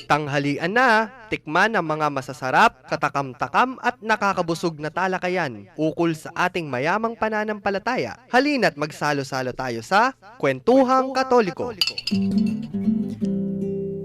Tanghalian na, tikman ang mga masasarap, katakam-takam at nakakabusog na talakayan ukol sa ating mayamang pananampalataya. Halina't magsalo-salo tayo sa Kwentuhang Katoliko.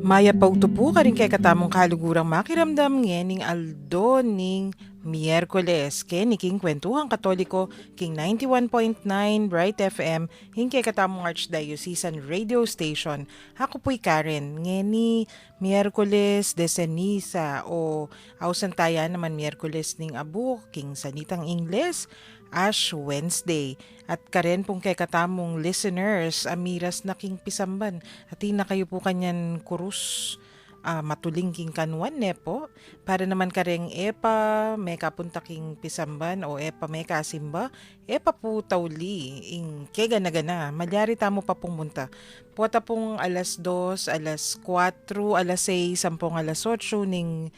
Maya pautupo ka rin kay katamong kalugurang makiramdam ngening aldo ning Miyerkules ken king Kwentuhang Katoliko king 91.9 Bright FM kay katamong Archdiocesan Radio Station. Ako po'y Karen ngeni Miyerkules de Ceniza o ausantayan naman Miyerkules ning Abu king salitang Ingles Ash Wednesday. At karen pong kay katamong listeners, amiras na king pisamban. At na kayo po kanyan kurus matuling king kanwan ne po. Para naman kareng epa may kapunta king pisamban o epa may kasimba. Epa po tawli ing kega na gana. Malyari tamo pa pong munta. Puwata pong alas 2, alas 4, alas 6, sampung alas 8 ning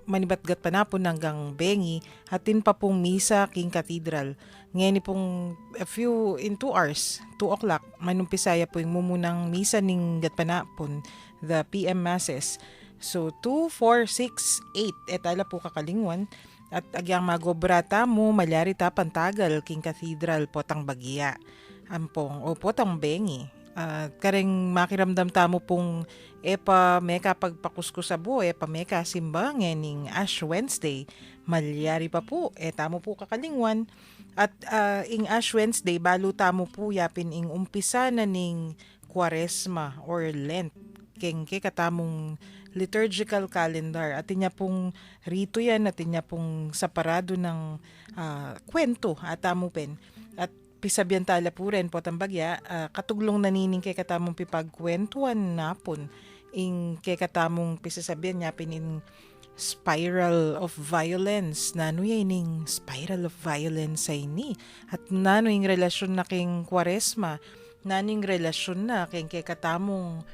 manibatgat pa na po hanggang bengi hatin pa pong misa king cathedral ngayon pong in 2 hours 2 o'clock manumpisaya po yung mumunang misa ning gat pa na po the PM masses. So 2, 4, 6, 8 etala po kakalingwan at agyang magobrata mo malyari ta pantagal king cathedral potang Bagia ampong o potang bengi. Kareng makiramdam tamo pong epa meka pagpakuskus sa buo epa meka simba ngening Ash Wednesday malyari pa po tamo po kakalingwan at ing Ash Wednesday balo tamo po yapin ing umpisa na ning Kwaresma or Lent keng katamong liturgical calendar atin niya pong rito yan atin niya pong saparado ng kwento atamo pen at pisabyan tala po rin po tambagya, katuglong nanining kay katamong pipagkwentuhan napon ing kay katamong pisasabyan niya pinin spiral of violence nano ning spiral of violence ay ni at nano yung relasyon na king Kwaresma nano yung relasyon na kay katamong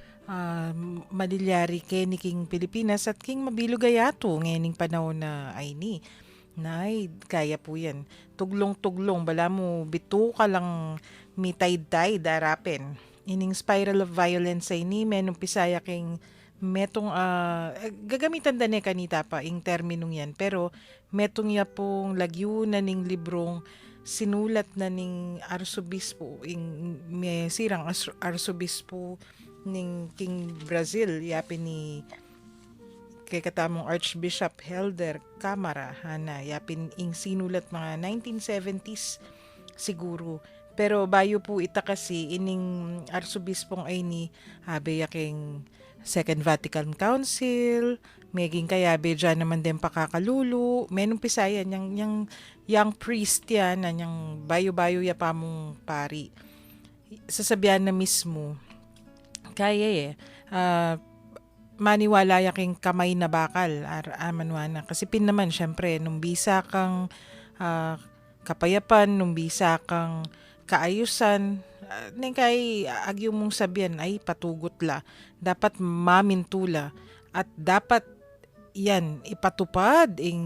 madilyari kay ni king Pilipinas at king mabilugayato ngayon panahon na ay ni Nay, kaya po yan. Tuglong-tuglong, bala mo, bito ka lang mitay-tay darapin. Ining spiral of violence ay ni menong pisaya king metong, gagamitan da ne kanita pa, ing terminong yan. Pero metong ya pong lagyo na ning librong sinulat na ning arsobispo, ing may sirang arsobispo ning king Brazil, yapin ni kay katamong Archbishop Helder Camara hana yapin ing sinulat mga 1970s siguro pero bayo po ita kasi ining arsobispong ay ni habe yaking Second Vatican Council meging kayabe dyan naman din pakakalulu menong pisaya yang young priest yan yang bayo-bayo ya pa mong pari sasabihan na mismo kaya maniwala yaking kamay na bakal manwana kasi pin naman syempre nung bisa kang kapayapan nung bisa kang kaayusan neng kay agyo mong sabihan ay patugot la dapat mamintula at dapat yan ipatupad ing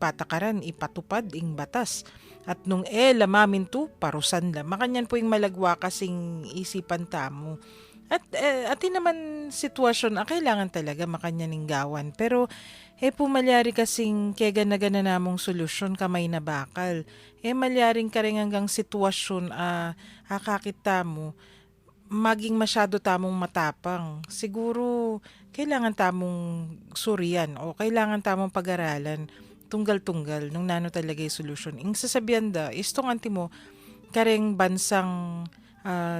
patakaran ipatupad ing batas at nung mamintu parusan la makanyan po yung malagwa kasing isipan tamo. At atin naman sitwasyon kailangan talaga makanyaning gawan. Pero pumalyari kasing kega na gana namong solusyon kamay na bakal. Malyaring ka rin hanggang sitwasyon kakita mo maging masyado tamong matapang. Siguro kailangan tamong surian o kailangan tamong pag-aralan tunggal-tunggal nung nano talaga yung solusyon. Ing sasabihan da, istong anti mo kareng bansang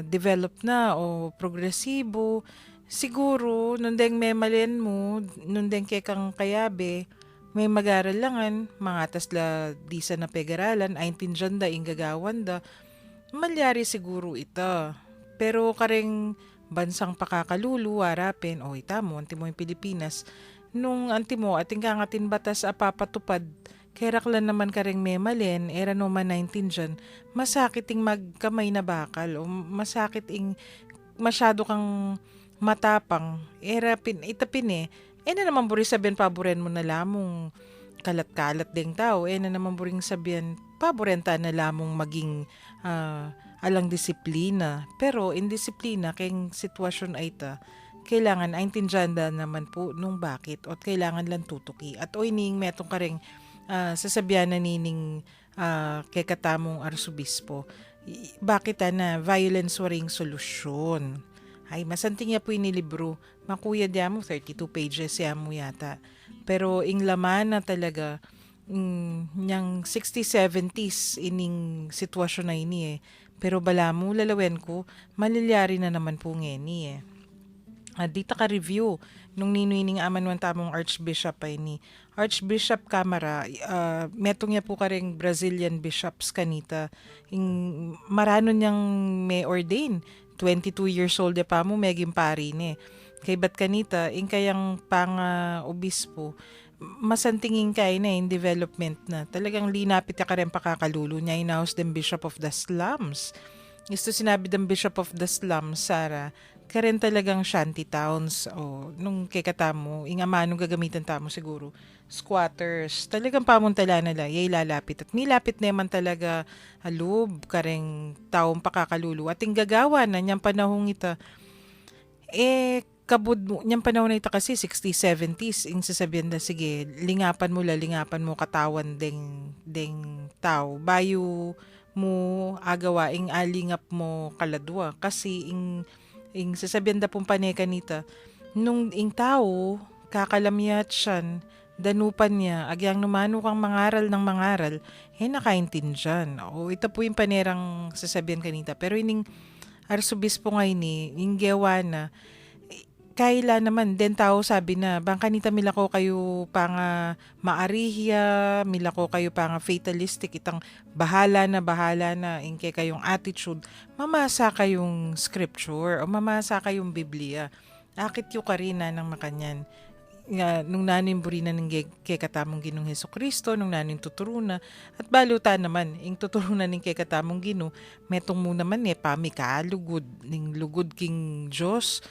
develop na o progresibo, siguro nundeng may malin mo, nundeng kay kang kayabe, may mag-aralangan, mga atas la di sa napegaralan, aintindihan da, ingagawan da, malyari siguro ita. Pero kareng bansang pakakalulu, harapin, o ita mo, anti mo yung Pilipinas, nung anti mo, ating kangatin batas apapatupad, keraklan naman kareng memalin, era no man 19 dyan, masakit ing magkamay na bakal o masakit ing masyado kang matapang. Era itapin na naman buri sabihan paboren mo na lamong kalat-kalat ding tao. Na naman buring sabihan paborenta na lamong maging alang disiplina. Pero indisiplina kayong sitwasyon ay ta kailangan aintindihan naman po nung bakit at kailangan lang tutuki. At ning metong ka rin sasabihan na nining kay katamong arsobispo. Bakit na violence waring solusyon? Ay, masanting niya po ini libro. Makuya diya mo, 32 pages ya mo yata. Pero ing laman na talaga, niyang 60s, 70s ining sitwasyon na ini eh. Pero bala mo, lalawen ko, malilyari na naman po ngeni eh. Dita ka review nung ninuining aman tamong Archbishop ay ni Archbishop Camara, metong niya po ka ring Brazilian bishops kanita. Marano niyang may ordain. 22 years old pa mo, meging pari ni. Kay bat kanita, kayang obispo, masantingin kay na in development na. Talagang linapit ka rin pakakalulo niya, inaos den Bishop of the Slums. Gusto sinabi ng Bishop of the Slums, Sara, karen talagang shanty towns o nung kay katamo manong gagamitan tamo siguro squatters talagang pamuntala nila yay lalapit at nilapit naman talaga halub kareng taong pakakalulu at gagawa na niyang panahong ita kabud mo niyang panahon na ita kasi 60s 70s sasabihin na sige lingapan mo katawan deng tao bayo mo agawa alingap mo kaladwa kasi sasabihan da pong paneka nita, nung tao, kakalamyat siyan, danupan niya, agyang numano kang mangaral, nakaintindyan. O ito po yung panerang sasabihan kanita. Pero ining arsobispo ngayon yung gawa na, kaila naman, den tao sabi na, bang kanita milako kayo pang maarihya, milako kayo pang fatalistic, itang bahala na, inke kayong attitude, mamasa kayong scripture, o mamasa kayong Biblia. Akit yung karina ng makanyan. Nung nanin burina ng kay katamong Ginong Heso Kristo, nung nanin tuturuna, at balutan naman, tuturunan ng kay katamong Gino, metong mo naman pamika, lugod, lugod king Diyos,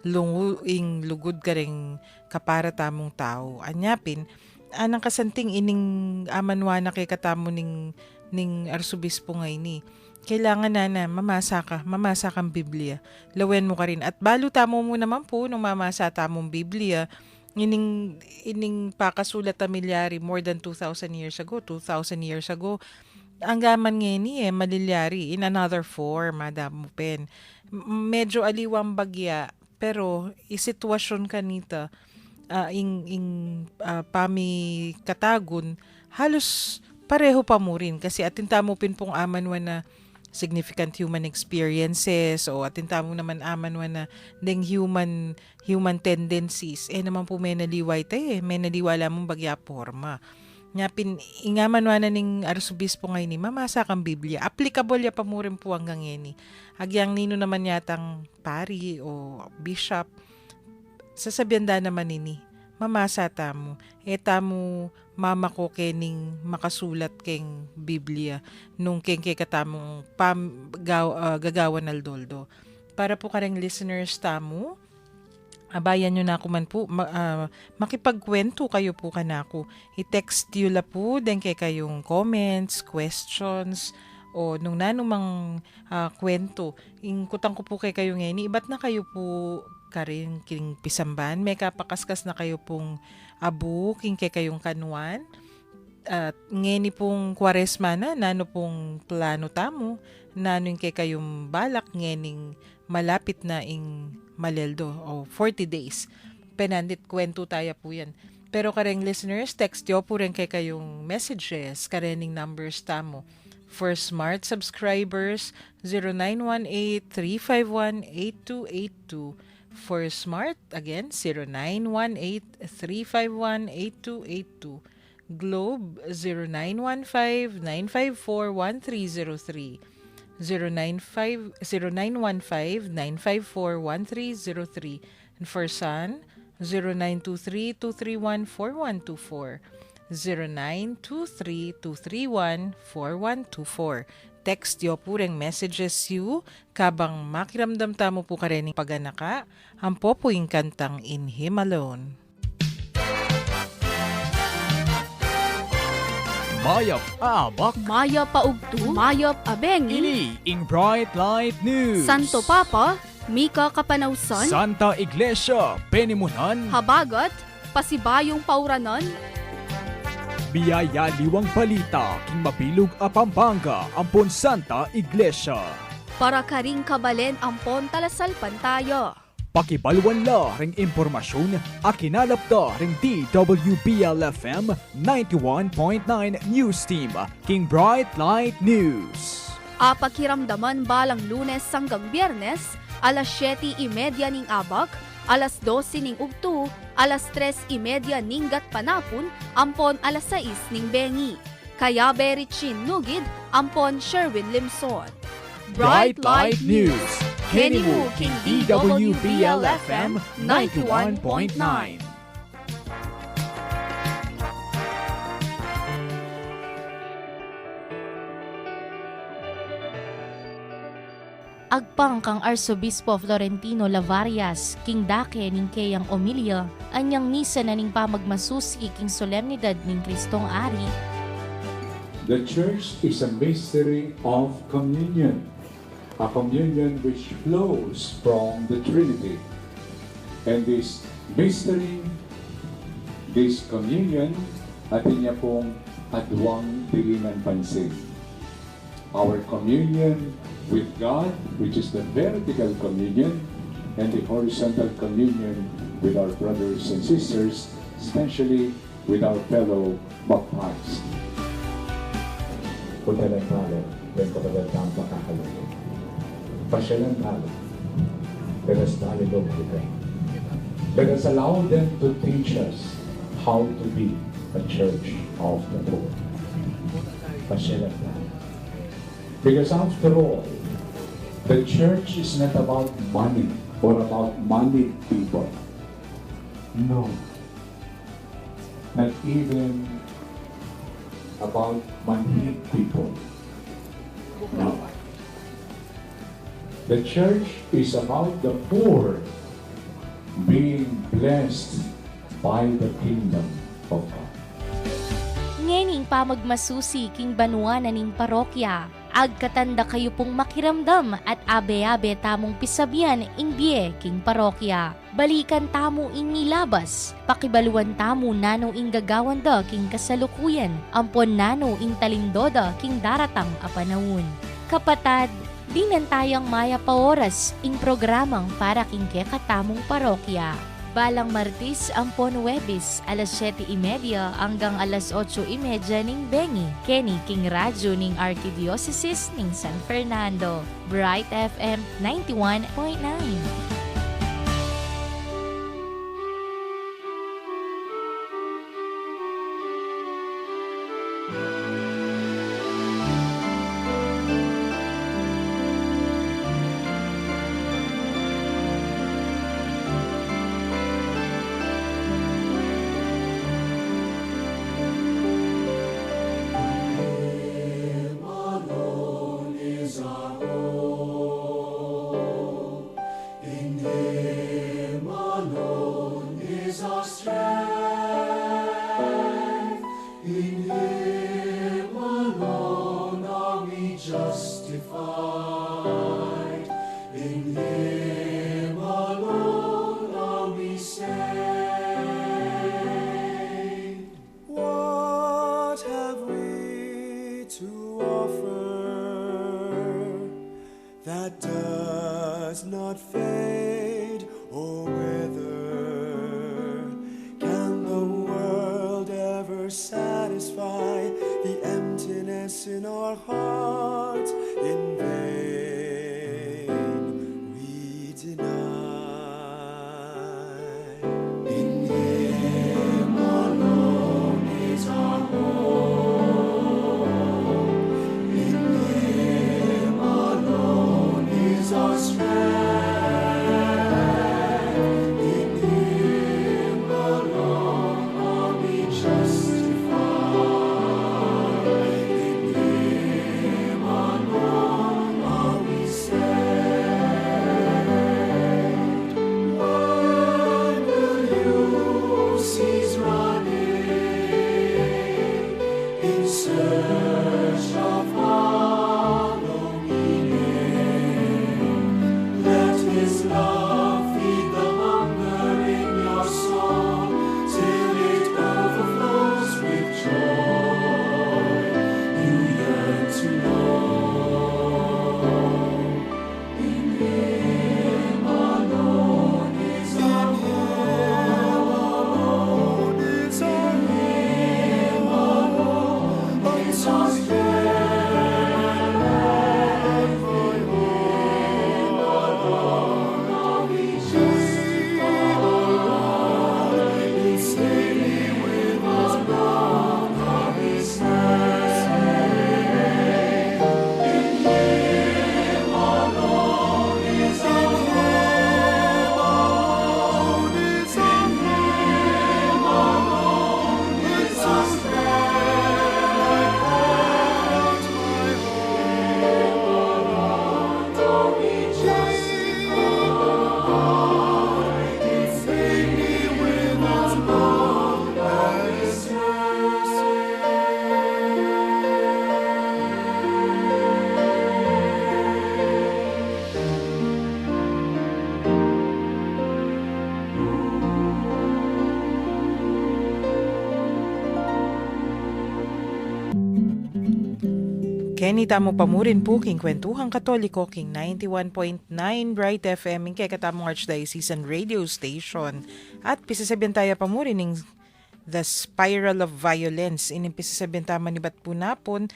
lugod ka rin kapara tamong tao. Anyapin, anang kasanting ining amanwa na kay katamo ning arsobispo ngayon kailangan na mamasa kang Biblia. Lawen mo ka rin. At balo tamo mo naman po nung mamasa tamong Biblia, ining pakasulat na milyari more than 2,000 years ago, ang gaman ngayon malilyari in another form, madam mo pen. Medyo aliwang bagya, pero isitwasyon kanita pami katagun halos pareho pa mo rin kasi atinta mo pin pong amanwa na significant human experiences o atinta mo naman amanwa na deng human tendencies naman po may naliway may naliwala mong bagya forma Nyapin, ingaman na ning arsobispo ngayon mamasa kang Biblia. Applicable ya pa mo rin po hanggang yun. Agyang nino naman yatang pari o bishop. Sasabihan da naman nini, mamasa tamo. Tamo mama ko kening makasulat keng Biblia nung keng katamong gagawan aldoldo. Para po kareng listeners tamo, abayan nyo na ako man po, makipagkwento kayo po kanako. I-text yun la po, den kay kayong comments, questions, o nung nanumang kwento. Ingkutang ko po kay kayo ngayon, iba't na kayo po karing king pisamban, may kapakaskas na kayo pong abu, king kay kayong kanuan. At ngeni pong kwaresma na, nano pong plano tamo, nano yung kay kayong balak, ngening malapit na ing Maleldo o 40 days. Penandit kwento tayo po yan. Pero kareng listeners, text yo po rin kay kayong messages, karening numbers tamo. For smart subscribers, 0918-351-8282. For smart, again, 0918-351-8282. Globe, 0915-954-1303. 0915-954-1303. And for Sun, 0923-231-4124. 0923-231-4124. Text yo po ring messages you kabang makiramdam tamo po karening paganaka ang po yung kantang In Him Alone. Mayap abak. Mayap paugto. Mayap abeng. Ini ing Bright Light News. Santo Papa. Mika Kapanawsan, Santa Iglesia, Penimunan, Habagat, Pasibayong Pauranon, Biyaya Liwang Balita, King Mabilog a Pampanga, Ampon Santa Iglesia. para karing kabalen ampon talasalpan tayo. Pakibalwan la ring impormasyon, akinalap da ring DWBL-FM 91.9 News Team, King Bright Light News. Pakiramdaman balang Lunes hanggang Biyernes, alas 7:30 ning abak, alas 12 ning ugto, alas 3:30 ning gat panapon, ampon alas 6 ning bengi. Kaya Berichin Nugid, ampon Sherwin Limson. Bright Light News, Kenny Wu, King DWBL-FM 91.9. Agpang kang Arsobispo Florentino Lavarias, King Dake ning Keyang Omilia, anyang misa na ning pamagmasusi king solemnidad ning Kristong Ari. The Church is a mystery of communion, a communion which flows from the Trinity. And this mystery, this communion, atin niya pong adwang dilingan pansin. Our communion with God, which is the vertical communion, and the horizontal communion with our brothers and sisters, especially with our fellow baptized. Punta lang tayo, then kapag ang pagkakaluto. Pasyalan tayo. Let us dialogue with them. Let us allow them to teach us how to be a church of the Lord. Pasyalan tayo. Because after all, the church is not about money or about moneyed people. No. Not even about moneyed people. No. The church is about the poor being blessed by the kingdom of God. Ngening pamagmasusi king banuan ning parokya, agkatanda kayo pong makiramdam at abe-abe tamong pisabian ing biye king parokya. Balikan tamo ing nilabas, pakibaluan tamo nano ing gagawanda king kasalukuyan, ampon nano ing talindoda king daratang a panahon. Kapatad, dinan tayang maya pa oras ing programang para king kekatamong parokya. Balang Martis, ampon Webis, alas 7:30 hanggang alas 8:30 ning Bengi, Kenny King Radyo ning Archdiocese ning San Fernando. Bright FM 91.9. In Kenny tamo pamurin po king Kwentuhang Katoliko king 91.9 Bright FM ing kay katamong Archdiocesan Radio Station. At pisasabihan tayo pamurin ing The Spiral of Violence. Ining pisasabihan tama ni Bat po napon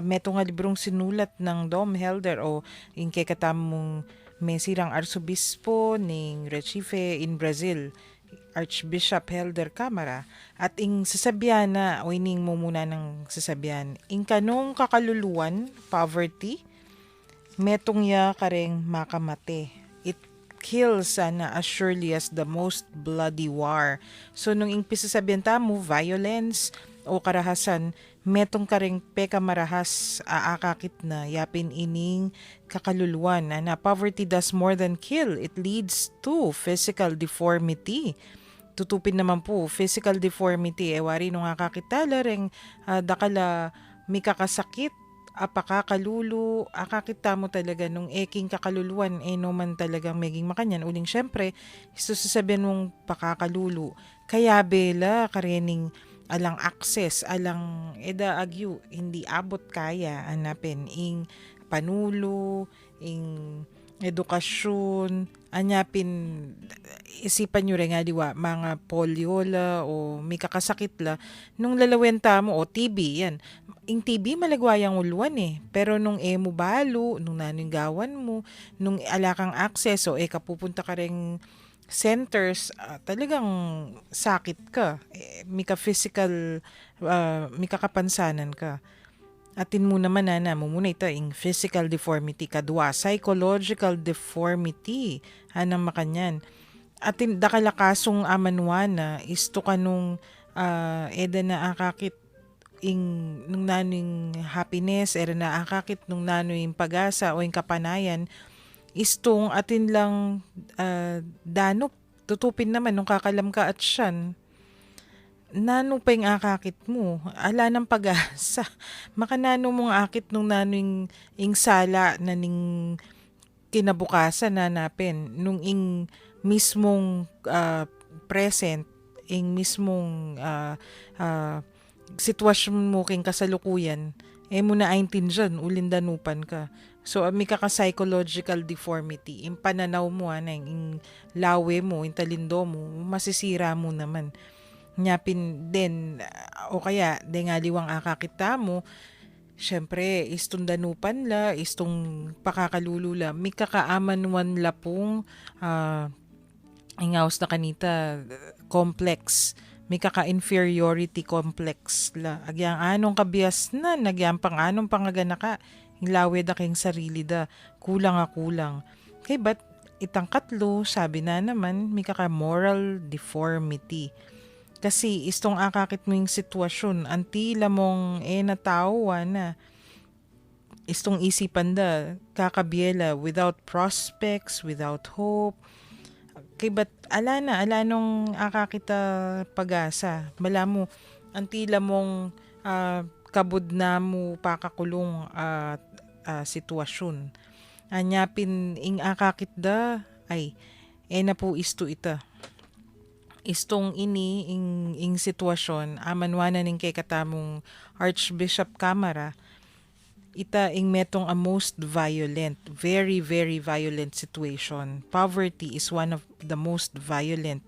meto nga librong sinulat ng Dom Helder o ing kay katamong mesirang Arsobispo ning Recife in Brazil, Archbishop Helder Camara. At ing sasabihan na, o ining mo muna ng sasabihan, ing kanong kakaluluan, poverty, metong ya kareng makamate. It kills sana as surely as the most bloody war. So nung ing pisasabihan tamo, violence o karahasan, metong kareng peka marahas aakakit na yapin ining kakaluluan na poverty does more than kill. It leads to physical deformity. Tutupin naman po, physical deformity, wari nung akakitala ring dakala may kakasakit, apakakalulu, akakita mo talaga nung eking kakaluluan, no man talagang meging makanyan. Uling syempre, isto sasabihin mong pakakalulu. Kaya bela, karening alang access, alang eda agyu, hindi abot kaya, hanapin, ing panulo, ing edukasyon, anyapin, isipan nyo rin nga diwa, mga poliola o may kakasakit la, nung lalawenta mo, o TB, yan. Yung TB malagwayang uluan pero nung mo balo, nung naninggawan mo, nung alakang access, o kapupunta ka rin centers, talagang sakit ka. May ka-physical, may kakapansanan ka. Atin mo naman na muna ito yung physical deformity, kadwa psychological deformity anang makanyan. Atin dakalakasong amanwana isto kanung eda na akakit nung naning happiness, era na akakit nung nanoy pag-asa o yung kapanayan, istong atin lang danop tutupin naman nung kakalam ka at siyan. Nano pa yung akakit mo, ala ng pag-asa. Makanano mong akit nung nanoing ing sala na ning kinabukasan na napin. Nung ing mismong present, ing mismong sitwasyon mo king kasalukuyan, mo na aintindyan, ulindanupan ka. So, may kaka-psychological deformity. Yung pananaw mo, yung lawe mo, yung talindo mo, masisira mo naman. Nyapin din o kaya de nga liwang akakita mo, syempre istong danupan la, istong pakakalulula, may kakaamanwan la pong ingaws na kanita complex, may kaka-inferiority complex la, agyang anong kabias na, nagyang pang anong pangaganaka, lawe da king sarili da, kulang kay ba't itang katlo, sabi na naman, may kaka-moral deformity. Kasi istong akakit mo yung sitwasyon, antila mong natawa na, istong isipan da, kakabiela, without prospects, without hope. Kay ba't ala nung akakita pag-asa, mala mo, antila mong kabud na mo pakakulong sitwasyon. Anyapin ing akakit da, ay, na po isto ita. Istong ini ing sitwasyon amanwana ning kay katamong Archbishop Camara, ita ing metong a most violent, very very violent situation. Poverty is one of the most violent.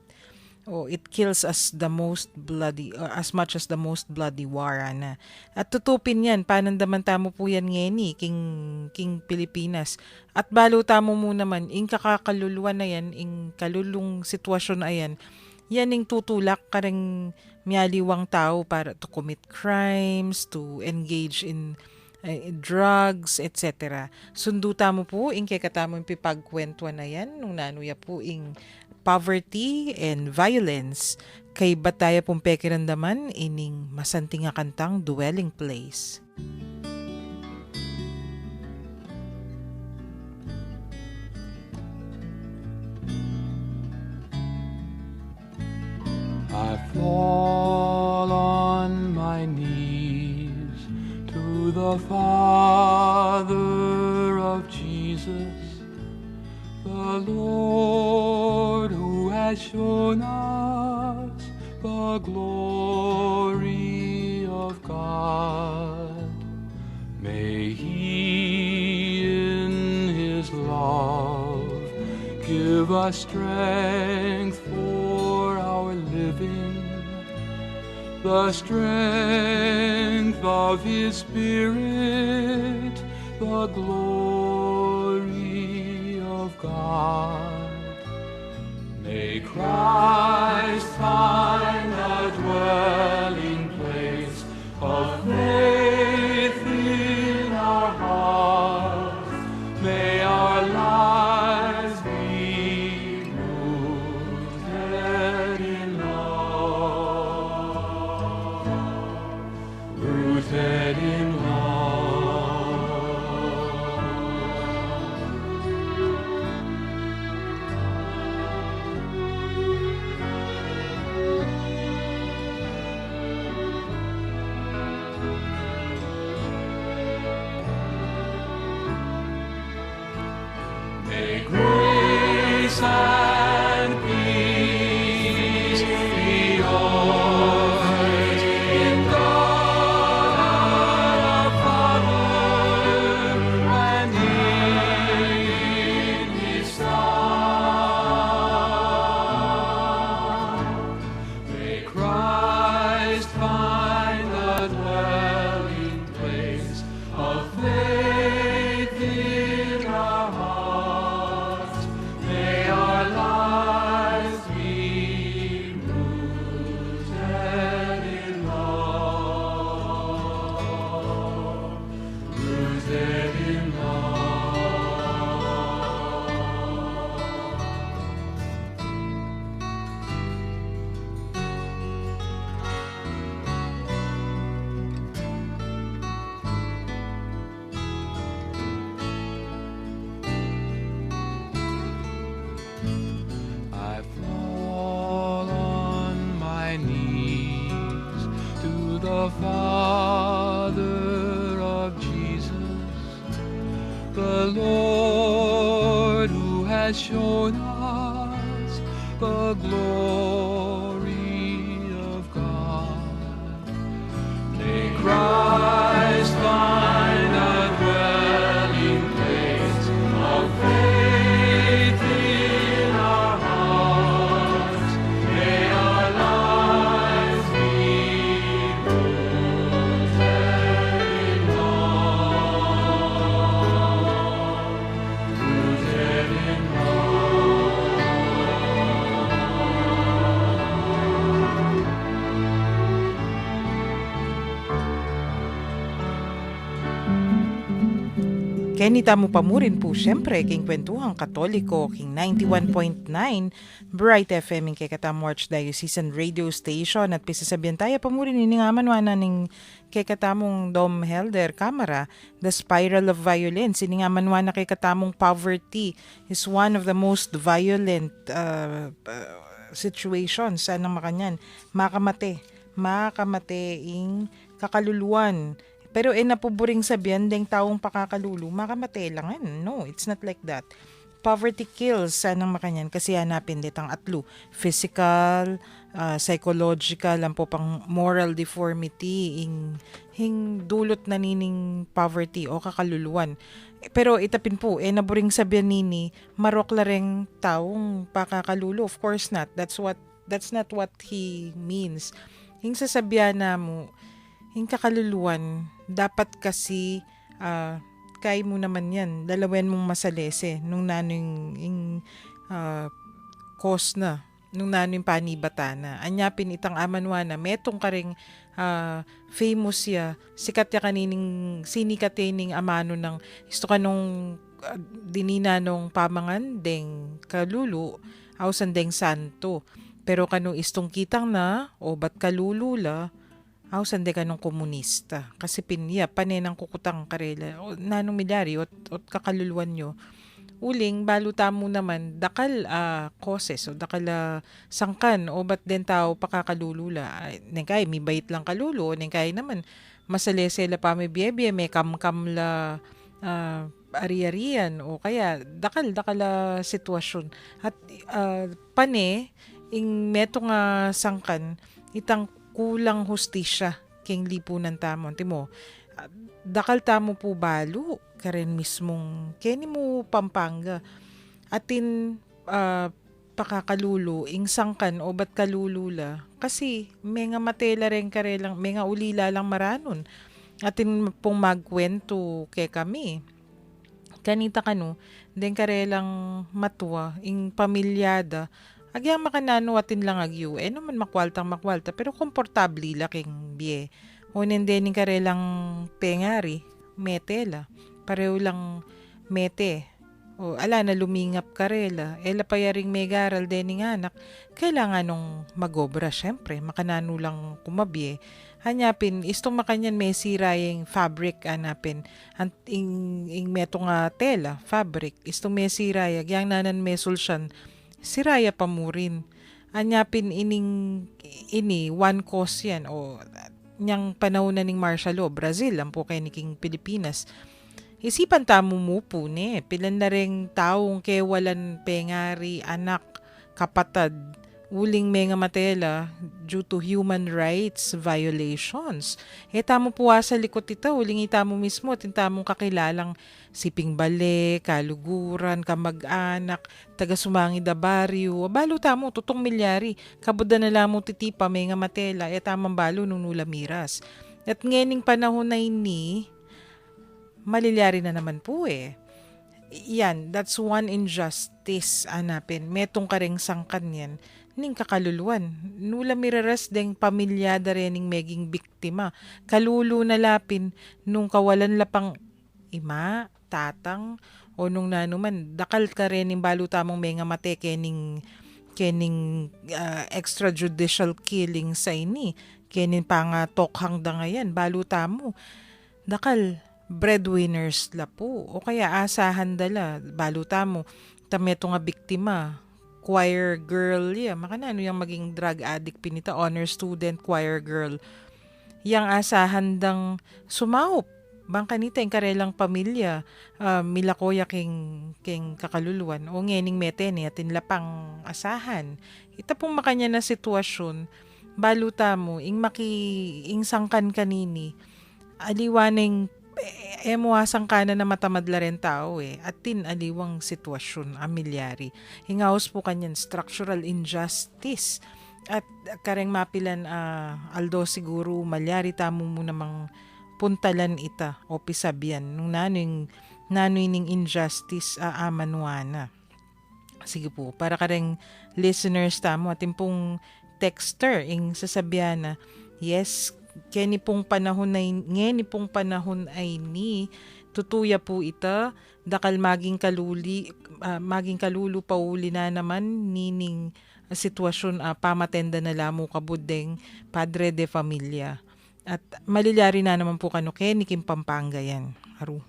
It kills as the most bloody, as much as the most bloody war na. At tutupin yan, panandaman tamo po yan ngeni king Pilipinas. At balo tamo mo naman ing kakakaluluan na yan, ing kalulung sitwasyon na yan. Yan yung tutulak ka rin miyaliwang tao para to commit crimes, to engage in drugs, etc. Sunduta mo po, ing kay katamo yung pipagkwentwa na yan, nung nanuya po ing poverty and violence, kay bataya pong pekirandaman, ining masanting nga kantang Dwelling Place. I fall on my knees to the Father of Jesus, the Lord who has shown us the glory of God. May He in His love give us strength for our living, the strength of His Spirit, the glory of God. May Christ find a dwelling place of faith in our hearts. May our lives be rooted in love, rooted in love. May grace and peace be yours in God our Father and in His Son. May Christ find the dwelling place of faith in our hearts. May our lives be rooted in love, rooted in love. I fall on my knees to the Father of Jesus, the Lord who has shown us the glory of God. May Christ find a dwelling place of faith in our hearts. May our lives be rooted in love, rooted in Kenny tamo pamurin po siyempre king kwentuhang Katoliko king 91.9 Bright FM king kekatamo Archdiocesan Radio Station at pisasabihan tayo pamurin iningaman wana ning kekatamong Dom Helder Camara, The Spiral of Violence. Iningaman wana kekatamong poverty is one of the most violent situations sa nang makanyan. Makamate ing kakaluluan. Pero napuburing sabihan ding taong pakakalulu, makamate lang yan. No, it's not like that. Poverty kills, sanang makanyan, kasi hanapin ditang atlo. Physical, psychological, ang po pang moral deformity, hing dulot na nining poverty o kakaluluan. Pero itapin po, naburing sabihan nini, marok la ring taong pakakalulu. Of course not. That's not what he means. Hing sasabihan na mo, hing kakaluluan, dapat kasi kay mo naman yan, dalawen mong masalese nung naning cause na, nung naning panibata na. Anyapin itang amanwa na, metong karing famous ya, sikat ya kanining, sinikatining amano ng, isto ka nung dinina nung pamangan, deng kalulu, ausan deng santo. Pero kanong istong kitang na, o ba't kalulula, sande ka nung komunista. Kasi pinya, panenang kukutang karela. O nanong milyari, ot kakaluluan nyo. Uling, baluta mo naman, dakal causes, o dakal sangkan, o ba't din tao pakakalulula. Nengkay, may bait lang kalulo, o nengkay naman, masalese la pa may biyebye, may kam-kam la ari-arian, o kaya, dakal sitwasyon. At pane, ing metong sangkan, itang kulang hustisya king lipunan tamon. Timo, dakal tamo po balo, karen mismong keni mo Pampanga. Atin pakakalulo, ing sangkan o ba't kalulula. Kasi may nga matela rin karelang, may nga ulila lang maranon. Atin pong magkwento kay kami. Kanita kano, den karelang matwa, ing pamilyada. Agyang makanano atin lang agyo. Naman makwalta, pero komportabli laking biye. O nenden karelang pengari, metela. Pareho lang mete. O ala na lumingap karela, payaring may garal dening anak, kailangan nung magobra syempre, makanano lang kumabye. Hanyapin, istong makanyan may sirayeng fabric, anapin, ing meto nga tela, fabric, istong may siraya, gyang nanan may sulsyan, siraya pa mo rin. Hanyapin ini, one cause yan, o nyang panahon na ning martial law, Brazil, ang po kay niking Pilipinas. Isipan tamo mo po ne, pilan na ring taong kewalan pengari, anak, kapatad, uling mga matela due to human rights violations. Tamo po sa likot ito, uling itamo mismo, tintamong kakilalang siping bale, kaluguran, kamag-anak, taga-sumangi da baryo, balo tamo, tutong milyari, kabuda na lamo titipa, mga matela, tamang balo nung nula miras. At ngening panahon na ini, malilyari na naman po Yan, that's one injustice, anapin. Metong kareng sangkan yan, ning kakaluluan. Nula miraras deng pamilyada rening meging biktima. Kalulu na lapin nung kawalan lapang ima, tatang, o nung nanuman, dakal ka rening balu tamong menga mate kening extrajudicial killing sa ini. Kening panga tokhang da ngayon, balu tamo. Dakal, breadwinners la po o kaya asahan dala baluta mo tameto nga biktima choir girl makanano yung maging drug addict pinita honor student choir girl yang asahan dang sumaup bang kanita yung karelang pamilya milakoya king kakaluluan o ngening mete ni atin lapang asahan ita pong makanya na sitwasyon baluta mo ing sangkan kanini aliwaning emuasang kana na matamadla rin tao at tin aliwang sitwasyon amilyari. Hingaos po kanyan structural injustice at kareng mapilan aldo siguro malyari tamo mo namang puntalan ita o pisabyan nung nanoy ning injustice amanuana. Sige po, para kareng listeners tamo atin pong texter ing sasabihan na yes, ngeni pong panahon ay ni tutuya po ita dakal maging kalulu pauli na naman nining sitwasyon pamatenda na lamo kabudeng padre de familia at malilyari na naman po kano keniking Pampanga yan aru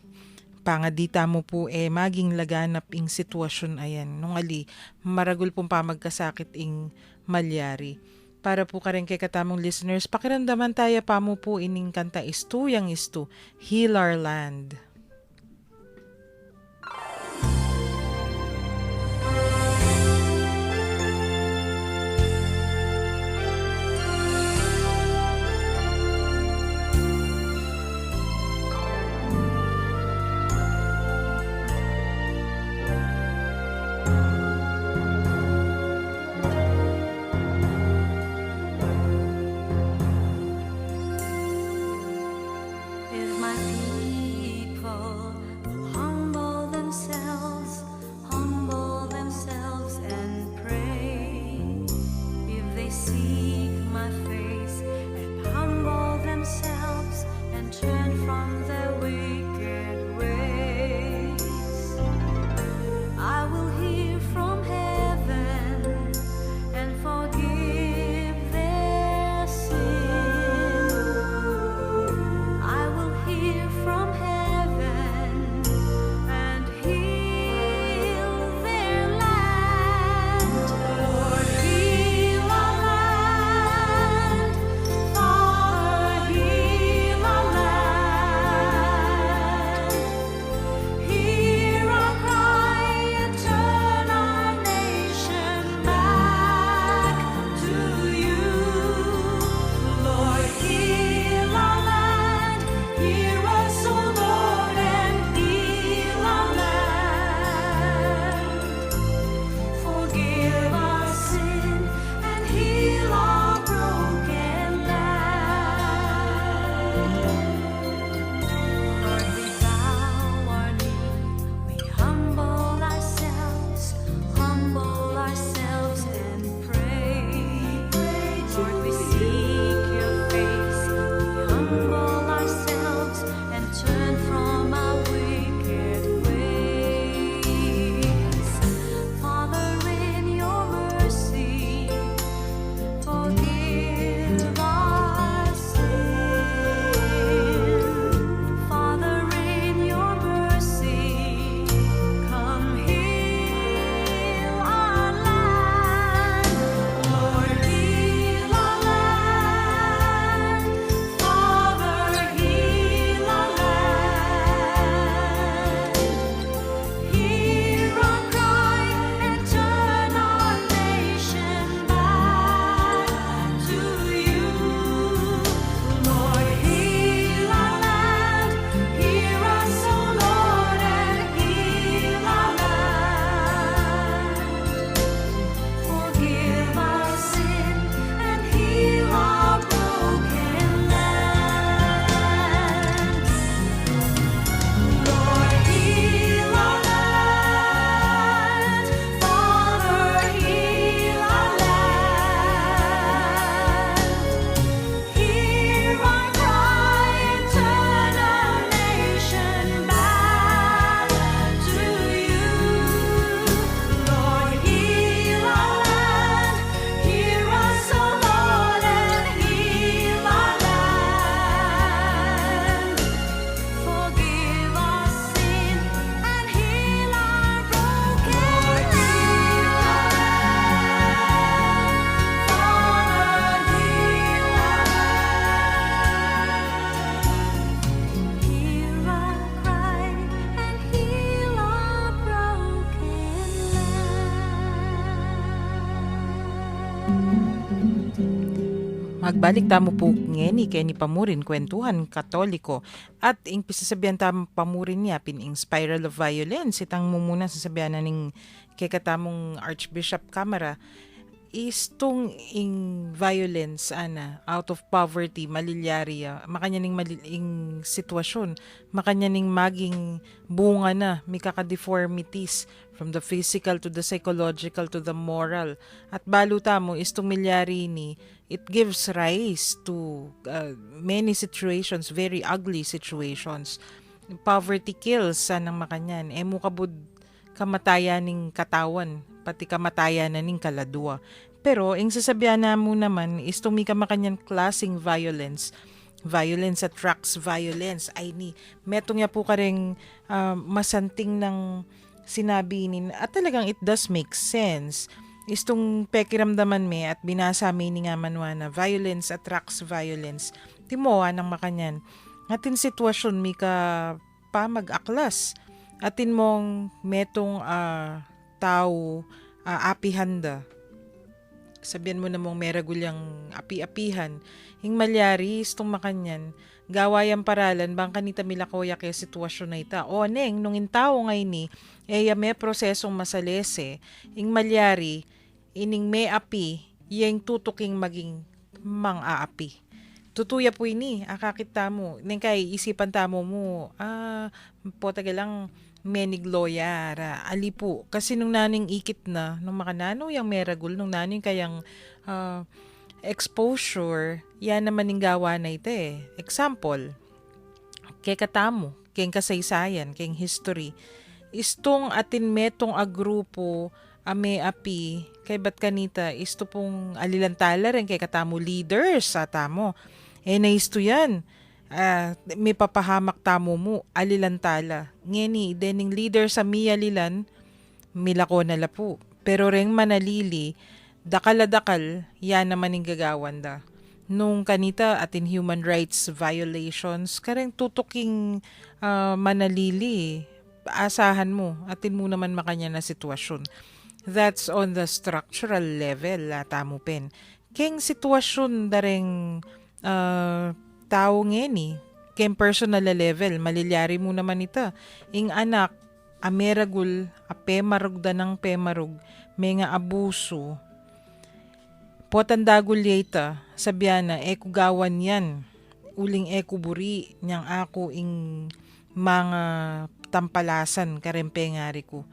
pangadita mo po maging laganap ing sitwasyon ayan nung ali maragul pong pamagkasakit ing malyari. Para po ka rin kay katamong listeners, pakiramdaman tayo pa mo po ining kanta istu, Heal Our Land. Magbalik tamo po ngeni Kenny Pamurin kwentuhan Katoliko at ing pisasabihan tamo pamurin niya ing spiral of violence itang mumuna sasabihan na ning kekatamong Archbishop Camara is tung ing violence out of poverty malilyari makanya ning ing sitwasyon makanya ning maging bunga na may kaka-deformities from the physical to the psychological to the moral at baluta mo is tung milyari ni it gives rise to many situations, very ugly situations. Poverty kills sanang makanyan emo kabud kamatayan ning katawan pati kamatayan na ning kaladwa. Pero, ang sasabihan na mo naman is tumika makanyan klaseng violence. Violence attracts violence. Ay ni, metong niya po ka rin masanting ng sinabi ni, at talagang it does make sense. Is tong pekiramdaman me at binasa me ni nga manwa na violence attracts violence. Timoa ng makanyan. Atin sitwasyon mi ka pa mag-aklas. Atin mong metong tao apihanda. Sabihan mo na mong meragulyang api-apihan. Hing malyari, istong makanyan, gawayang paralan, bang kanita milakoya kaya sitwasyon na ita. O neng, nung intao ngay ni, may prosesong masalese, hing malyari, ining may api, yung tutuking maging mang-aapi. Tutuya po ini, akakita mo, neng kay isipan tamo mo, po tagalang, menig loyara, alipo. Kasi nung naning ikit na, nung makanano yung meragul, nung naning kayang exposure, yan naman yung gawa na ito eh. Example, kay katamo, kay kasaysayan, kay history, istong atin metong agrupo, ame api, kay bat kanita, isto pong alilantala rin kay katamo leaders sa tamo. Naisto yan. May papahamak tamo mo, alilantala. Ngeni, dening leader sa miyalilan, milako na lapu. Pero reng manalili, dakal-dakal, yan naman yung gagawan da. Nung kanita atin human rights violations, kareng tutuking manalili, asahan mo, atin mo naman makanya na sitwasyon. That's on the structural level, tamo pen. Keng sitwasyon dareng tao ngeni, ken personal level, malilyari mo naman ita. Ing anak, ameragul, apemarug da ng pemarug, may nga abuso. Potandagul yata, sabiana, gawan yan. Uling buri, niyang ako ing mga tampalasan karempengari ko.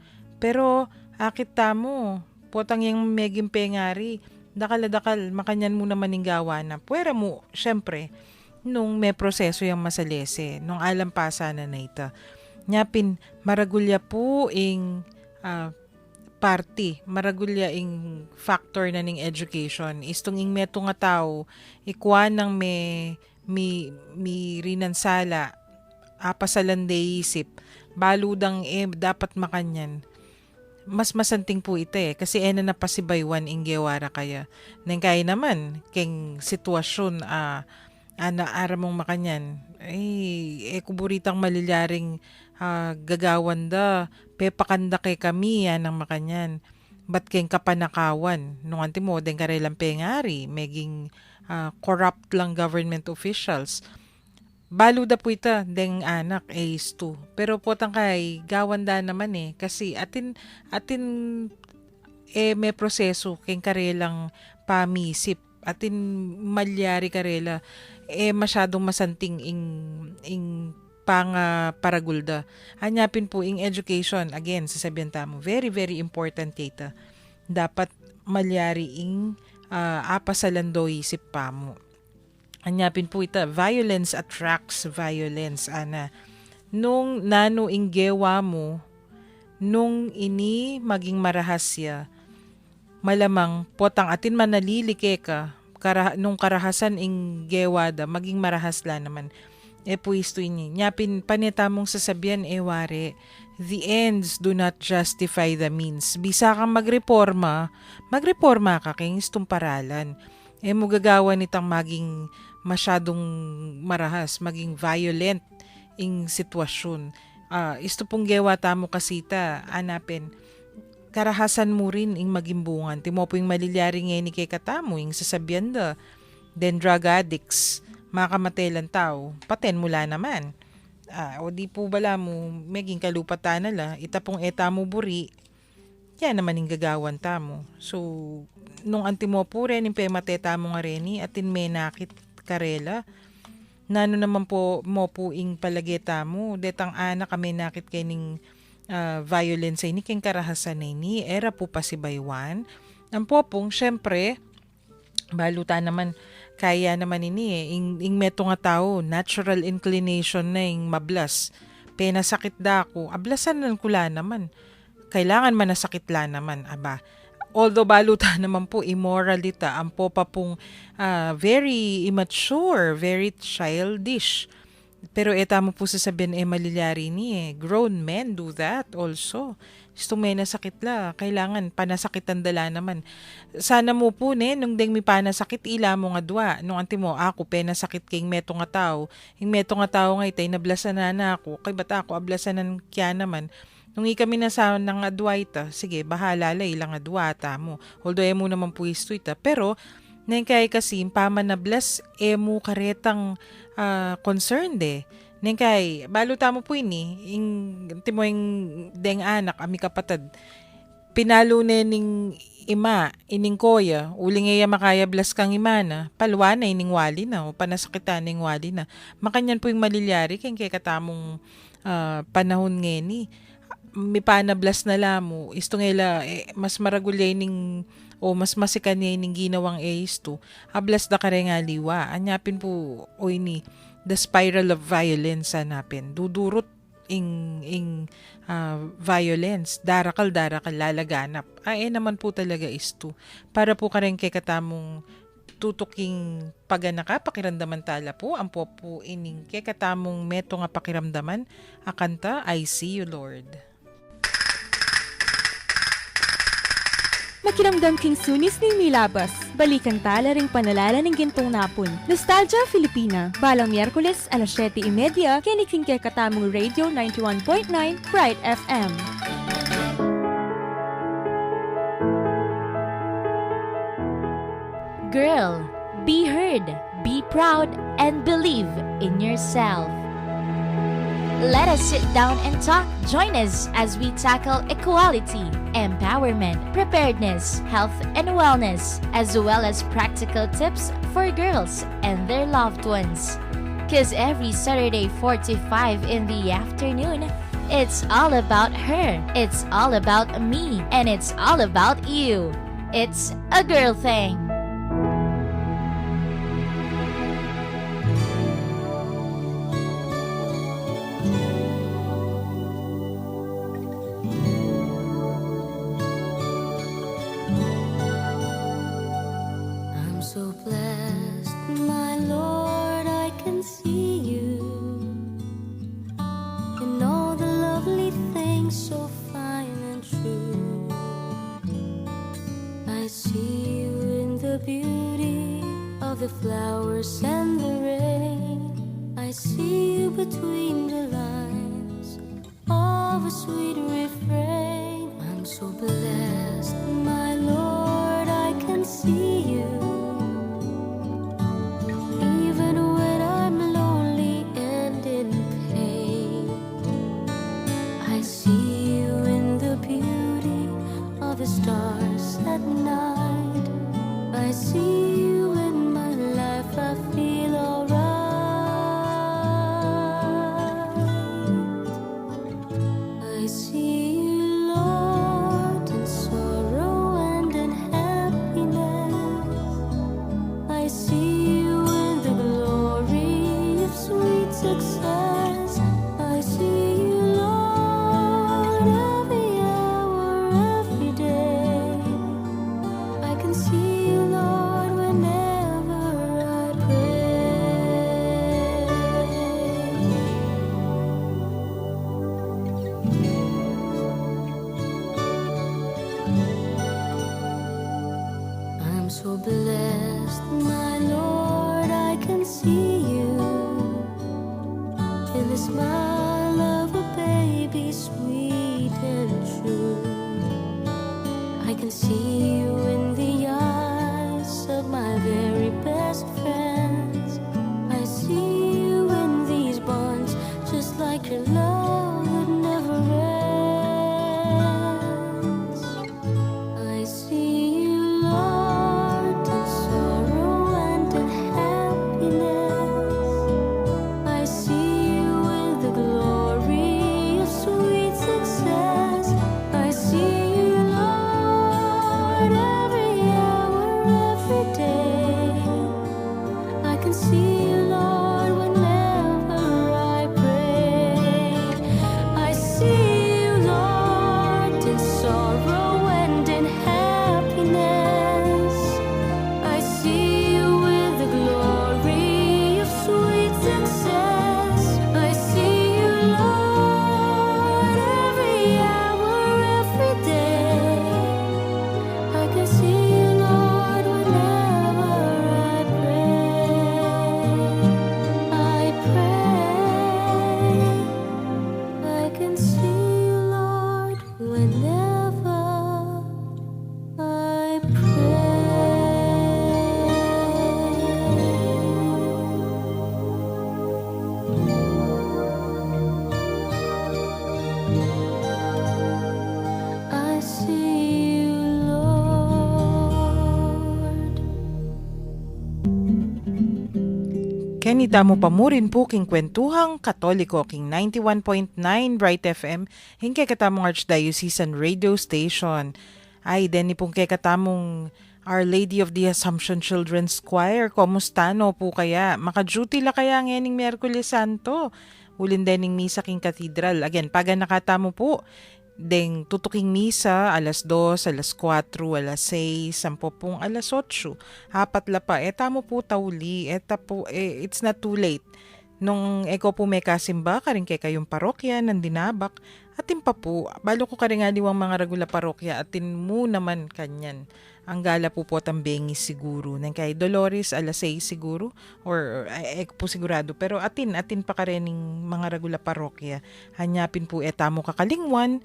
Pero, akit tamo, potang yung meging pengari, dakal-dakal, makanyan mo naman ing gawa na. Puwera mo, syempre, nung may proseso yung masalese, nung alampasan na ita. Nyapin, maragulya po ing party, maragulya ing factor na ning education. Istong ing meto nga tao, ikwa ng mi rinansala, apasalan de isip, baludang dapat makanyan. Mas masanting po ito kasi na napasibaywan ing gewara kaya. Nang kaya naman, keng sitwasyon ara mong makanyan, kuburitang malilyaring gagawan da, pepakanda kay kami yan ang makanyan. Ba't keng kapanakawan? Nung antimo, den karelang pengari, meging corrupt lang government officials. Balo da po ita, deng anak, is to. Pero potang kay, gawanda naman kasi atin may proseso, keng karelang pamisip, atin malyari karela, masyadong masanting ing paragulda. Hanyapin po ing education, again, sasabihan tamo, very, very important data. Dapat malyari ing apasalando isip pa mo. Hanyapin po ita, violence attracts violence, Nung nano ing gewa mo, nung ini maging marahasya, malamang potang atin manalilike ka, nung karahasan ing gewada, maging marahasla naman. Puisto ini. Nyapin panita mong sasabihan, ware, the ends do not justify the means. Bisa kang magreforma ka keng istong paralan. Mo gagawa nitang maging masyadong marahas, maging violent ing sitwasyon. Isto pong gewa tamo kasita, anapin, karahasan mo rin ing magimbungan. Timo po yung malilyaring ni kay katamo, yung sasabihan da, then drug addicts, makamatay lang tao, paten mula naman. O di po bala mo, meging kalupatan nala, itapong eta mo buri, yan naman yung gagawan tamo. So, nung antimo po rin, yung pemateta mo nga rin, atin may nakit karela, nano naman po mo po ing palageta mo, detang anak kami nakit kaning violence ni king karahasan ni era po pa si Baywan. Ang popong, syempre, baluta naman, kaya naman ini ing meto nga tao, natural inclination na ing mablas. Penasakit da ako, ablasan lang kula naman. Kailangan manasakit la naman, aba. Although baluta naman po, immoralita, ang po pa pong very immature, very childish. Pero eta mo po sasabihin malilyari ni grown men do that also. Gusto may nasakit la, kailangan panasakitan dala naman. Sana mo po nung deng mi panasakit ila mo nga dua. Nung anti mo, ako penasakit kay meto nga tao. Yung meto nga tao nga itay nablasan na ako. Kay bata ako ablasanan kya naman. Nung ikami na sa ng adwa ita, sige, bahala la ilang adwa ata mo. Although mo naman po isto ita. Pero, nang kaya kasi, pamanablas, mo karetang concerned Nang kaya, baluta mo po ini, timo yung deng anak, ami kapatid, pinalo ning ima, ining koya, uling iya makaya blas kang imana, palwana ining wali na, o panasakitan ning wali na. Makanyan po yung malilyari, kaya katamong panahon ngeni, may panablas na lamo, isto ngela, mas maragulay ning, o mas masikan niya ning ginawang to, ablas da kare nga liwa, anyapin po, o ini, the spiral of violence hanapin, dudurot ing violence, darakal lalaganap. Naman po talaga isto. Para po karen kay katamong tutuking paganaka, pakiramdaman tala po, ang po ining kay katamong meto nga pakiramdaman, akanta, I See You Lord. Makiramdam king sunis ning milabas. Balikan tala ring panalala ng gintong napon. Nostalgia Filipina. Balang Miyerkules, alas 7:30, kiniking kay katamong Radio 91.9, Bright FM. Girl, be heard, be proud, and believe in yourself. Let us sit down and talk. Join us as we tackle equality, empowerment, preparedness, health and wellness, as well as practical tips for girls and their loved ones. Cause every Saturday 45 in the afternoon, it's all about her, it's all about me, and it's all about you. It's a girl thing. So blessed, my Lord, I can see you in all the lovely things so fine and true. I see you in the beauty of the flowers and the rain. I see you between the lines of a sweet refrain. I'm so blessed, my Lord, I can see you. The stars at night, I see you in my life, I feel alright. I see you, Lord, in sorrow and in happiness. I see you in the glory of sweet success. I see you, Lord, every hour, every day. I can see you, Lord, whenever I pray. I'm so blessed, my Lord, I can see you in the smile of a baby, sweet and true. I can see you in the eyes of my very best best friends. I see you in these bonds, just like your love that never ends. I see you, Lord, in sorrow and in happiness. I see you with the glory of sweet success. I see you, Lord, every hour, every day. I can see you, Lord, whenever I pray. I see you, Lord, in sorrow and in happiness. I see you with the glory of sweet success. I see you, Lord, every hour, every day. I can see you, Lord, whenever I pray. I pray. I can see you, Lord, whenever I pray. I see you, Lord. Kenny tamo pamurin po king kwentuhang Katoliko king 91.9 Bright FM hingkay katamong Archdiocesan Radio Station. Ay, deni pong kay katamong Our Lady of the Assumption Children's Choir. Kumusta no po kaya? Maka-duty la kaya ngayon Miyerkules Santo. Ulin dening misa king katedral. Again, paga nakatamo po. Deng tutuking misa, alas 2, alas 4, alas 6, 10 pong alas 8. Hapat la pa. Tamo po tauli. It's not too late. Nung eko po may kasimba, karing kay kayong parokya, nandinabak. Atin pa po, balo ko karing aliwang mga regula parokya, atin mo naman kanyan. Ang gala po po tambengis siguro. Nang kay Dolores, alas 6 siguro. Or po sigurado. Pero atin pa karening mga regula parokya. Hanyapin po etamo kakalingwan.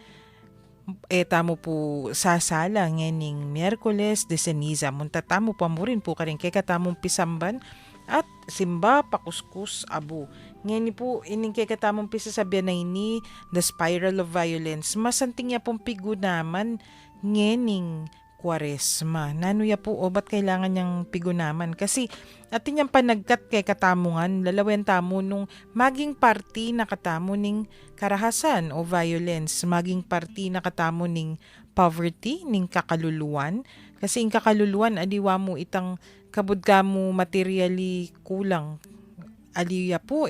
Etamo po sasala ngening Miyerkules de Ceniza. Muntatamo pa mo rin po karing kay katamong pisamban. At simba pakuskus abu. Ngeni po ining kay katamong pisasabihan na ini the spiral of violence. Masanting ya pong pigo naman ngening Kwaresma. Nanuya po o ba't kailangan niyang pigunaman? Kasi atin niyang panagkat kay katamungan, lalawen tamo nung maging party na katamo ning karahasan o violence, maging party na katamo ning poverty, ning kakaluluwan. Kasi ing kakaluluwan, adiwa mo itang kabud ka mo materially kulang. Aliya po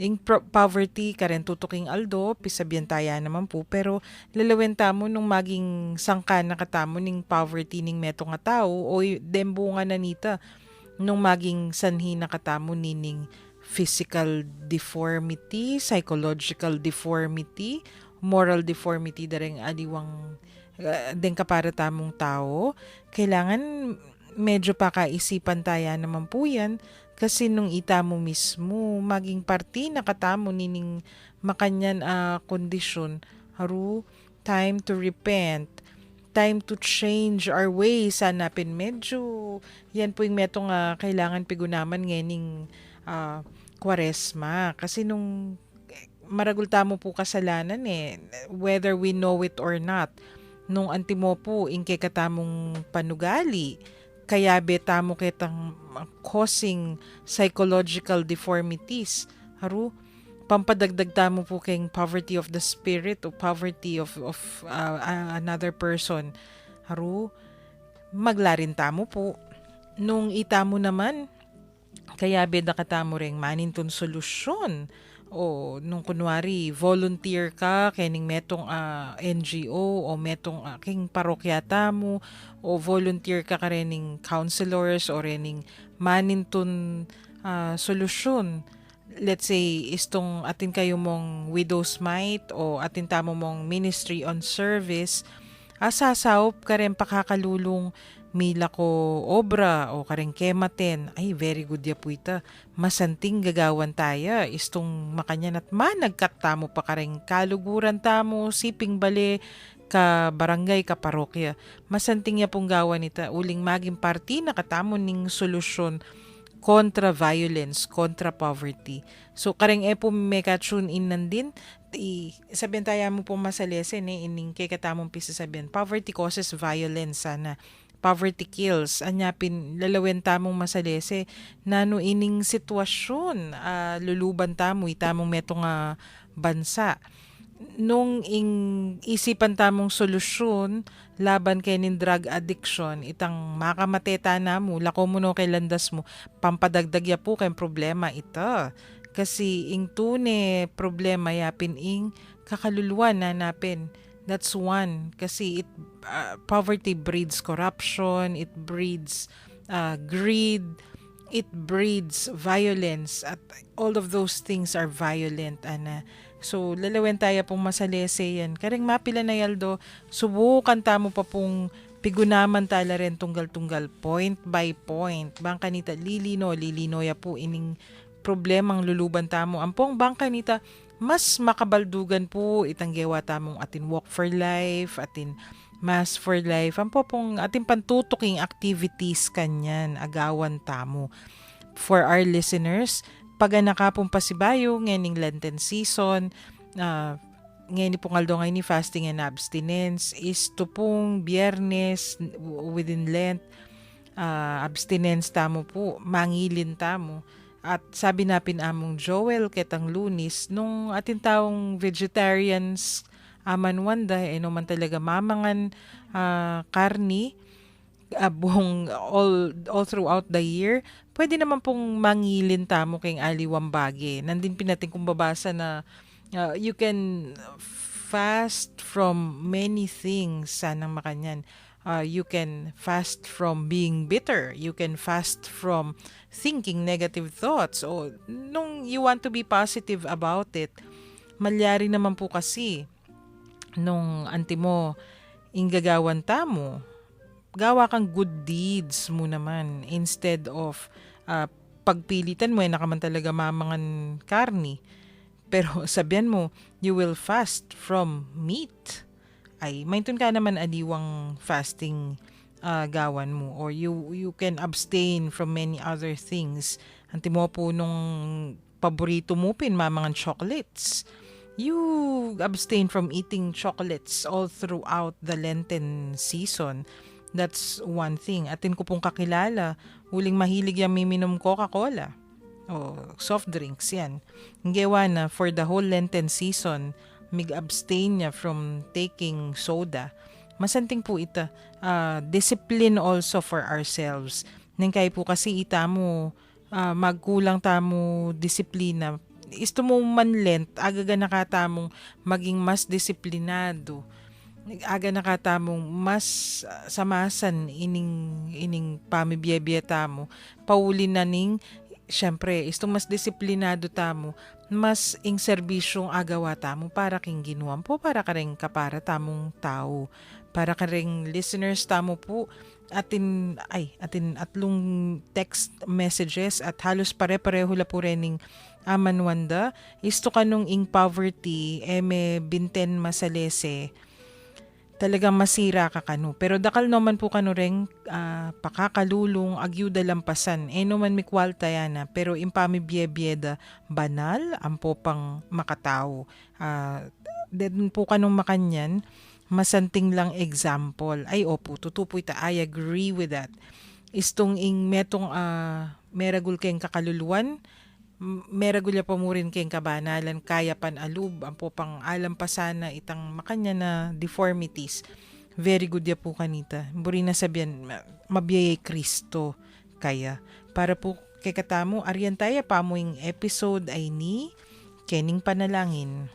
ing poverty karen tutuking aldo pisabihan taya naman po pero lalawin tamo nung maging sangka na katamo ning poverty ning meto nga tao o dembunga na nita nung maging sanhi na katamo nining physical deformity, psychological deformity, moral deformity dareng aliwang den kapara tamong tao. Kailangan medyo pa kaisipan taya naman po yan. Kasi nung ita mo mismo, maging party na katamo nining makanyan kondisyon. Haru, time to repent, time to change our ways. Hanapin medyo, yan po yung metong kailangan pigunaman ngening Kwaresma. Kasi nung maragul tamo po kasalanan whether we know it or not. Nung antimo po, ingke katamong panugali, kaya beta mo kitang causing psychological deformities. Haru, pampadagdag tamo po kayong poverty of the spirit o poverty of another person. Haru, maglarin tamo po. Nung itamo naman, kaya beda katamo ring maninton solusyon. O nung kunwari, volunteer ka kening metong NGO o metong king parokyata mo o volunteer ka karening counselors o rening maninton solusyon. Let's say, istong atin kayo mong widow's mite o atin tamo mong ministry on service, asasawop ka rin pakakalulong mila ko obra o kareng kematen. Ay, very good ya po ita. Masanting gagawan taya. Istong makanyan at managkat tamo pa kareng kaluguran tamo, siping bale, ka barangay, ka parokya. Masanting ya pong gawan ita. Uling maging party na katamo ning solusyon kontra violence, kontra poverty. So kareng po may ka-tune in nandin, sabihan tayo mo po masalesen ining kay katamong pisa sabihan, poverty causes violence sana. Poverty kills. Anyapin, lalawen tamong masalese, nano ining sitwasyon, luluban tamo, itamong metong bansa. Nung isipan tamong solusyon, laban kay nin drug addiction, itang makamateta na mo, lako mo no kay landas mo, pampadagdagya po kay problema ito. Kasi ing tune problema yapin ing kakaluluwan na napin. That's one. Kasi poverty breeds corruption, it breeds greed, it breeds violence, at all of those things are violent, ana. So, lalawen tayo pong masalese yan. Kareng mapila na yaldo, subukan tamo pa pong pigunaman tala rin tunggal-tunggal, point by point. Bangka nita, lilino ya po ining problemang luluban tamo. Ampong bangka nita, mas makabaldugan po itang gewa tamong atin walk for life, atin mass for life. Ampo pong atin pantutuking activities kanyan, agawan tamo. For our listeners, pag nakapong pasibayo, ngayon Lenten season, ngayon pong aldo ngayon ni fasting and abstinence, is to pong Biyernes within Lent, abstinence tamo po, mangilin tamo. At sabi napin among Joel ketang Lunis, nung atin taong vegetarians aman wanda, no man talaga mamangan karni, buong all throughout the year, pwede naman pong mangilin tamo kay aliwambage. Nandin pinating kung babasa na you can fast from many things, sanang makanyan. You can fast from being bitter. You can fast from thinking negative thoughts. O nung you want to be positive about it, malyari naman po kasi nung antimo inggagawan tamo, gawa kang good deeds mo naman instead of pagpilitan mo nakaman talaga mamangan karni. Pero sabihan mo, you will fast from meat. Ay, maintun ka naman adiwang fasting gawan mo, or you can abstain from many other things. Antimo po nung paborito mo pin mamangan chocolates. You abstain from eating chocolates all throughout the Lenten season. That's one thing. Atin ko pong kakilala, huling mahilig yung miminom Coca-Cola o soft drinks yan. Ngewa na for the whole Lenten season, mig-abstain niya from taking soda. Masanting po ita. Discipline also for ourselves. Nengkay po kasi ita mo, magkulang tamo disiplina. Isto mo man Lent, agaga nakatamong maging mas disiplinado. Aga nakatamong mas samasan ining pamibiyebye tamo. Paulin na ning, syempre, isto mas disiplinado tamo, mas ing serbisyong agawa tamo para king ginuam po, para ka rin kapara tamong tao. Para ka rin listeners tamo po, atin atlong text messages at halos pare-pareho la po rening aman wanda. Isto kanong ing poverty, may binten masalese, talagang masira ka kano. Pero dakal naman po kano rin pakakalulong, agyuda lampasan. Naman mikwalta yana. Pero impami biyeda banal, ampo pang makatao. Then po kanong makanyan, masanting lang example. Ay opo, tutupo ita. I agree with that. Istong ing metong meragul kayong kakaluluan, meragulya pa mo rin kayong kabanalan, kaya pan alub, ang po pang alam pa sana itang makanya na deformities. Very good ya po kanita. Buri na sabihan, mabiyay Kristo kaya. Para po kay katamo, ariyan tayo pa mo yung episode ay ni Kening Panalangin.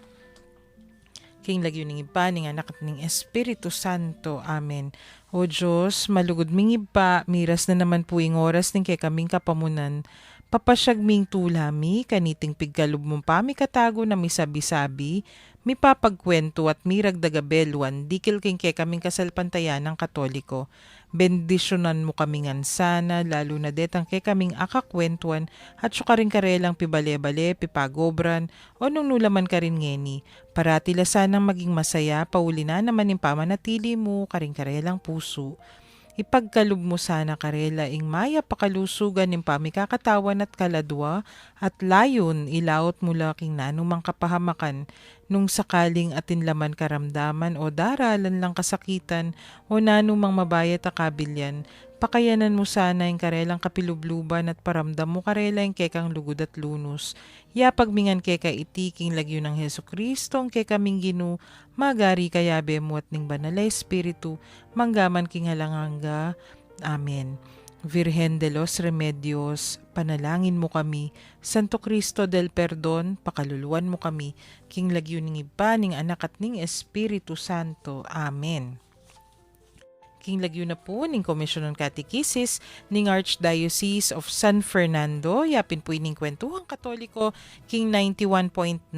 King lagyo ning iba, ning anak at ning Espiritu Santo. Amen. O Diyos, malugod ming iba, miras na naman po yung oras ning kay kaming kapamunan. Papasyagming tulami, kaniting pigkalub mong pamikatago na misabi-sabi, mipapagkwento at miragdagabelwan, dikil king kay kaming kasalpantayan ng Katoliko. Bendisyonan mo kami ngan sana, lalo na detang kay kaming akakwentuan, at syukaring karelang pibale-bale, pipagobran, o nung nulaman ka rin ngeni. Paratila sanang maging masaya, pauli na naman yung pamanatili mo, karing karelang puso. Ipagkalub mo sana karela ing maya pakalusugan ng pamikakatawan at kaladwa at layon ilaot mula king nanumang kapahamakan nung sakaling atinlaman karamdaman o daralan lang kasakitan o nanumang mabayat akabilyan. Pakayanan mo sana yung karelang kapilubluban at paramdam mo karela yung kekang lugod at lunus. Ya pagmingan keka itiking lagyo ng Heso Kristo ang keka mingginu, magari kayabe mo at ning banala Espiritu, manggaman king halanganga. Amen. Virgen de los Remedios, panalangin mo kami. Santo Cristo del Perdon, pakaluluan mo kami. King lagyo ning iba, ning anak at ning Espiritu Santo. Amen. King lagyo na po ning Komisyon ng Catechesis ning Archdiocese of San Fernando. Yapin po ining Kwentuhang Katoliko king 91.9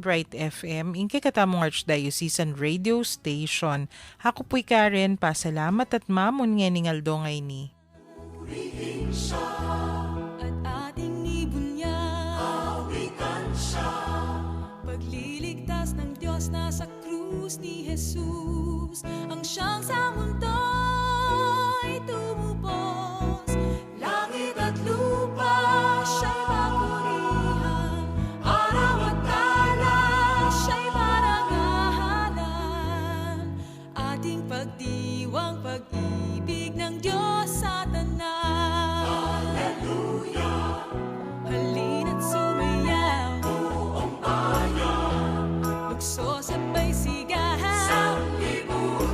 Bright FM ing katamong Archdiocesan Radio Station. Ako po'y Karen, pasalamat at mamon nga ning aldo ngay ni. At ating ibunyag, awitan siya. Pagliligtas ng Diyos na sa krus ni Jesus, ang siyang sa mundo'y tumubos. Langit at lupa siya'y papurihan, araw at tala siya'y parangalan. Ating pagdiwang pag-ibig ng Diyos sa tanan. Hallelujah! Halina't sumayaw, buong bayan, lukso sabay sigahan sa libutan.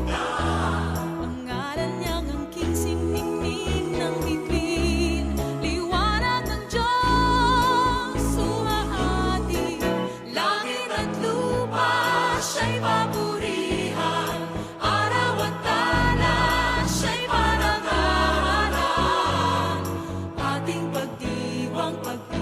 Ang ngalan niyang angking siningning ng bituin, liwanag ng Diyos sumahati. Langit at lupa siya'y papurihan, araw at tala siya'y parangalan. Ating pagdiwang pag